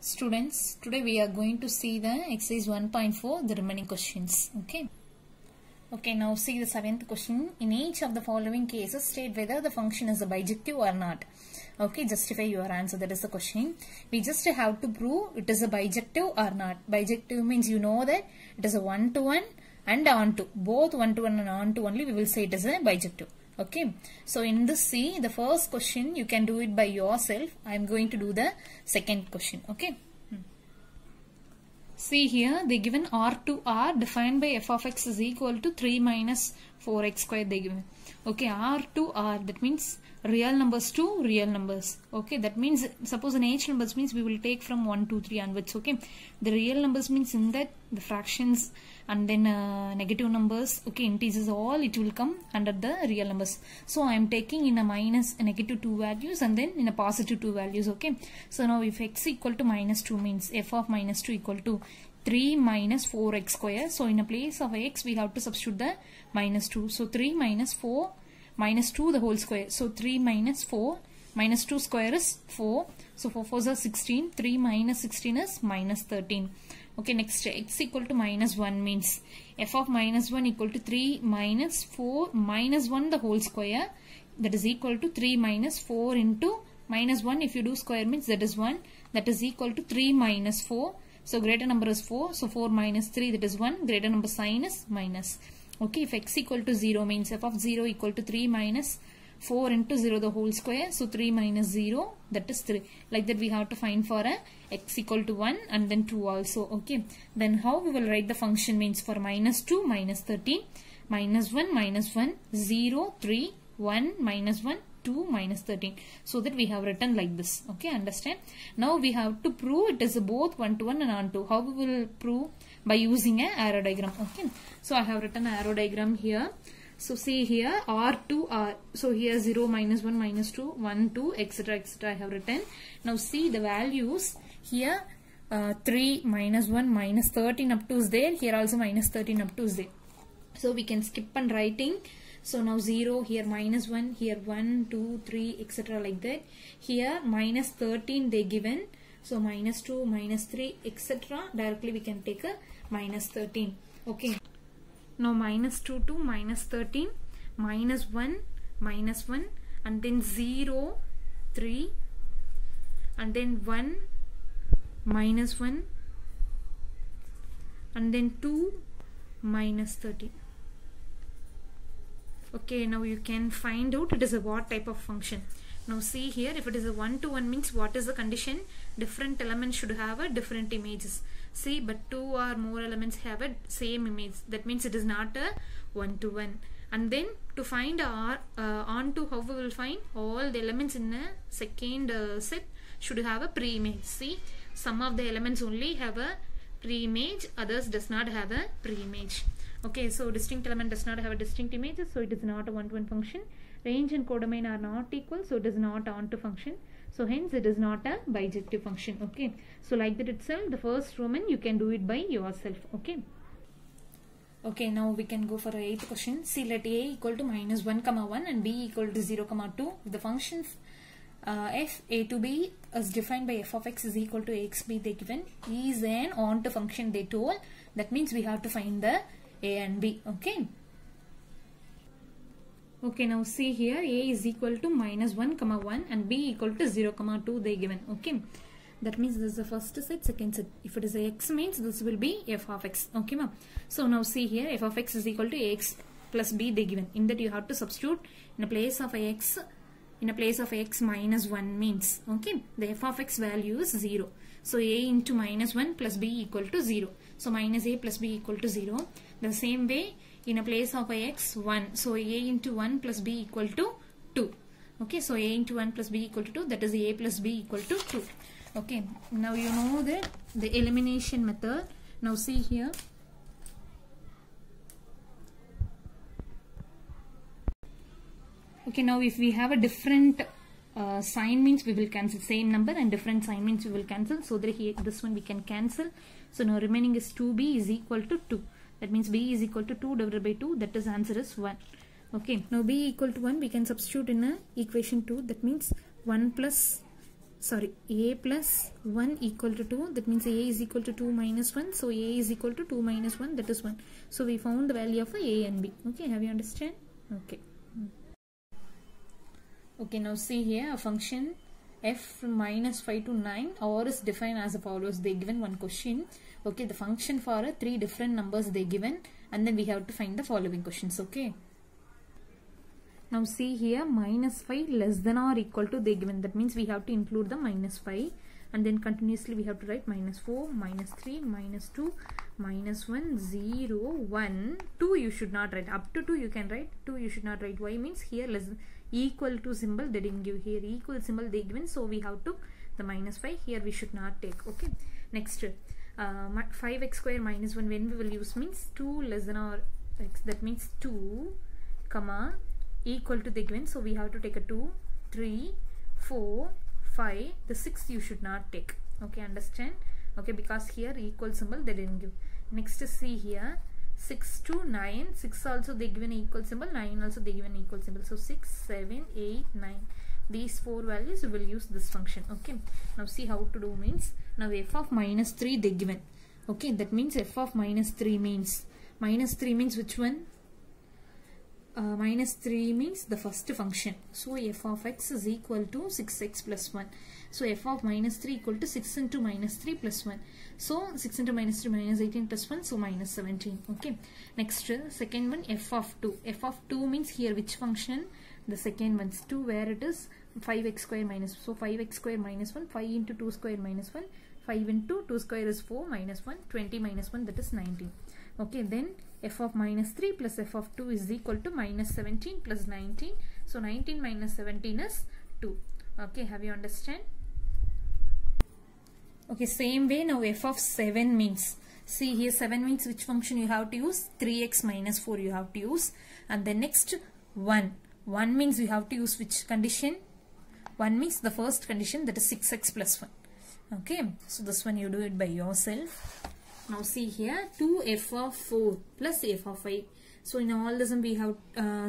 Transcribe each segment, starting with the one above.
Students, today we are going to see the exercise 1.4, the remaining questions. Okay, now see the 7th question. In each of the following cases, state whether the function is a bijective or not. Okay, justify your answer. That is the question. We just have to prove it is a bijective or not. Bijective means you know that it is a one-to-one and onto. Both one-to-one and onto only we will say it is a bijective. Okay, so in this C, the first question you can do it by yourself. I am going to do the second question. Okay. See here, they given R to R defined by f of x is equal to 3 minus 4x square they given. Okay, R to R, that means real numbers to real numbers. Okay, that means suppose an H numbers means we will take from 1, 2, 3 onwards. Okay, the real numbers means in that the fractions and then negative numbers, okay, integers, all it will come under the real numbers. So I am taking in a minus a negative 2 values and then in a positive 2 values. Okay, so now if x equal to minus 2 means f of minus 2 equal to 3 minus 4x square. So in a place of x we have to substitute the minus 2. So 3 minus 4 minus 2 the whole square. So 3 minus 4 minus 2 square is 4. So 4 4s are 16. 3 minus 16 is minus 13. Okay, next x equal to minus 1 means f of minus 1 equal to 3 minus 4 minus 1 the whole square, that is equal to 3 minus 4 into minus 1. If you do square means that is 1, that is equal to 3 minus 4. So greater number is 4. So 4 minus 3, that is 1. Greater number sign is minus. Okay, if x equal to 0 means f of 0 equal to 3 minus 4 into 0 the whole square. So 3 minus 0, that is 3. Like that we have to find for a x equal to 1 and then 2 also. Okay, then how we will write the function means for minus 2 minus 13, minus 1 0 3 1 minus 1 2 minus 13. So that we have written like this. Okay, understand? Now we have to prove it is both one-to-one and onto. How we will prove? By using an arrow diagram. Okay, so I have written an arrow diagram here. So see here R to R. So here 0 minus 1 minus 2 1 2 etc etc I have written. Now see the values here. 3 minus 1 minus 13 up to is there. Here also minus 13 up to is there. So we can skip on writing. So now 0, here minus 1, here 1, 2, 3, etc. like that. Here minus 13 they given. So minus 2, minus 3, etc. Directly we can take a minus 13. Okay. Now minus 2 to minus 13, minus 1, and then 0, 3, and then 1, minus 1, and then 2, minus 13. Okay, now you can find out it is a what type of function. Now see here, if it is a one-to-one means what is the condition? Different elements should have a different images. See, but 2 or more elements have a same image. That means it is not a one-to-one. And then to find onto, how we will find all the elements in a second set should have a pre-image. See, some of the elements only have a pre-image, others does not have a pre-image. Okay, so distinct element does not have a distinct image, so it is not a one-to-one function. Range and codomain are not equal, so it is not onto function. So hence it is not a bijective function. Okay, so like that itself, the first Roman you can do it by yourself. Okay. Okay, now we can go for the 8th question. See, let a equal to minus 1 comma 1 and b equal to 0 comma 2. The function f a to b is defined by f of x is equal to ax b they given is an onto function they told. That means we have to find the a and b. Okay. Okay, now see here a is equal to minus 1 comma 1 and b equal to 0 comma 2 they given. Okay, that means this is the first set, second set. If it is a x means this will be f of x. Okay, ma'am. So now see here f of x is equal to ax plus b they given. In that you have to substitute in a place of x. In a place of x minus 1 means, okay, the f of x value is 0. So a into minus 1 plus b equal to 0. So minus a plus b equal to 0. The same way in a place of x 1. So a into 1 plus b equal to 2. Okay, so a into 1 plus b equal to 2, that is a plus b equal to 2. Okay, now you know that the elimination method. Now see here. Okay, now if we have a different sign means we will cancel same number, and different sign means we will cancel. So that here this one we can cancel. So now remaining is 2b is equal to 2. That means b is equal to 2 divided by 2. That is answer is 1. Okay, now b equal to 1 we can substitute in a equation 2. That means 1 plus sorry, a plus 1 equal to 2, that means a is equal to 2 minus 1, so a is equal to 2 minus 1, that is 1. So we found the value of a and b. Okay, have you understand? Okay. Okay, now see here a function f from minus 5 to 9 or is defined as follows. They given one question. Okay, the function for 3 different numbers they given, and then we have to find the following questions. Okay. Now see here minus 5 less than or equal to they given. That means we have to include the minus 5, and then continuously we have to write minus 4, minus 3, minus 2, minus 1, 0, 1, 2 you should not write. Up to 2 you can write, 2 you should not write. Why? Means here less than, equal to symbol they didn't give, here equal symbol they given, so we have to the minus 5 here we should not take. Okay, next 5x square minus 1 when we will use means 2 less than or x, that means 2 comma equal to the given, so we have to take a 2, 3, 4, 5, the 6 you should not take. Okay, understand? Okay, because here equal symbol they didn't give. Next see here 6 to 9, 6 also they given equal symbol, 9 also they given equal symbol, so 6, 7, 8, 9, these 4 values we will use this function. Okay, now see how to do means, now f of minus 3 they given. Okay, that means f of minus 3 means which one? Minus 3 means the first function, so f of x is equal to 6x plus 1, so f of minus 3 equal to 6 into minus 3 plus 1, so 6 into minus 3 minus 18 plus 1, so minus 17. Okay, next second one f of 2. F of 2 means here which function? The second one, 2, where it is 5x square minus, so 5x square minus 1, 5 into 2 square minus 1, 5 into 2 square is 4 minus 1, 20 minus 1, that is 19. Okay, then f of minus 3 plus f of 2 is equal to minus 17 plus 19, so 19 minus 17 is 2. Okay, have you understand? Okay, same way now f of 7 means, see here 7 means which function you have to use? 3x minus 4 you have to use, and then next 1 means you have to use which condition? 1 means the first condition, that is 6x plus 1. Okay, so this one you do it by yourself. Now see here 2f of 4 plus f of 5. So in all this we have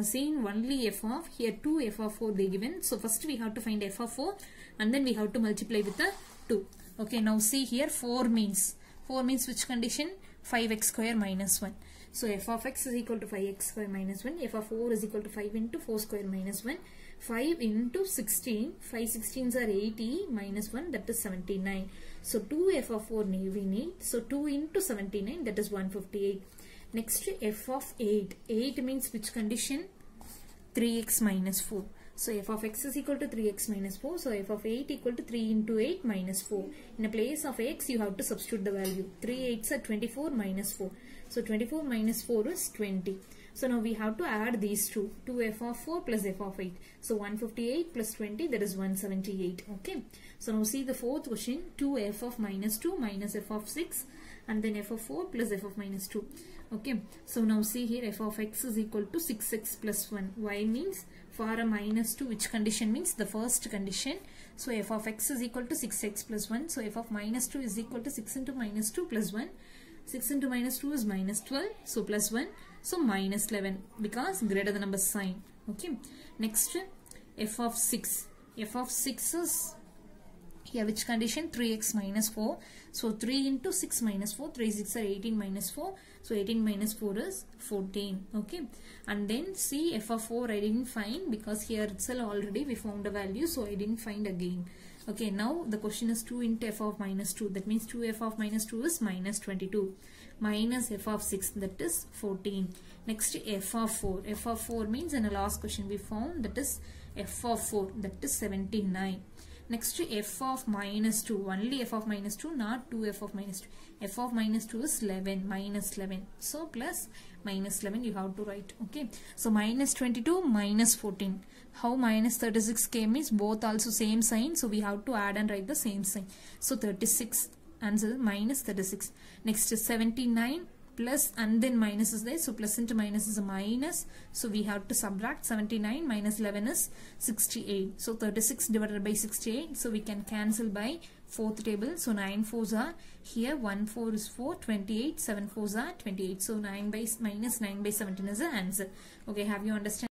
seen only f of, here 2f of 4 they given. So first we have to find f of 4 and then we have to multiply with the 2. Okay, now see here 4 means which condition? 5x square minus 1. So f of x is equal to 5x square minus 1. F of 4 is equal to 5 into 4 square minus 1. 5 into 16. 5 16s are 80 minus 1, that is 79. So 2f of 4 we need. So 2 into 79, that is 158. Next f of 8. 8 means which condition? 3x minus 4. So f of x is equal to 3x minus 4. So f of 8 equal to 3 into 8 minus 4. In a place of x you have to substitute the value. 3 8s are 24 minus 4. So 24 minus 4 is 20. So now we have to add these two. 2f of 4 plus f of 8. So 158 plus 20, that is 178. Okay. So now see the fourth question. 2f of minus 2 minus f of 6 and then f of 4 plus f of minus 2. Okay. So now see here f of x is equal to 6x plus 1. Y means for a minus 2, which condition means the first condition. So f of x is equal to 6x plus 1. So f of minus 2 is equal to 6 into minus 2 plus 1. 6 into minus 2 is minus 12. So plus 1. So minus 11 because greater than number sign. Okay. Next f of 6. F of 6 is here which condition? 3x minus 4. So 3 into 6 minus 4. 3 6 are 18 minus 4. So 18 minus 4 is 14. Okay. And then see f of 4 I didn't find because here itself already we found a value. So I didn't find again. Okay. Now the question is 2 into f of minus 2. That means 2f of minus 2 is minus 22. Minus f of 6, that is 14. Next f of 4. F of 4 means in the last question we found, that is f of 4, that is 79. Next f of minus 2. Only f of minus 2, not 2f of minus 2. F of minus 2 is 11, minus 11. So plus minus 11 you have to write. Okay. So minus 22 minus 14. How minus 36 came means both also same sign. So we have to add and write the same sign. So 36. Answer minus 36. Next is 79 plus and then minus is there. So plus into minus is a minus. So we have to subtract 79 minus 11 is 68. So 36 divided by 68. So we can cancel by fourth table. So 9 4s are here. 1 4 is 4. 28. 7 4s are 28. So 9 by minus 9 by 17 is the answer. Okay, have you understand?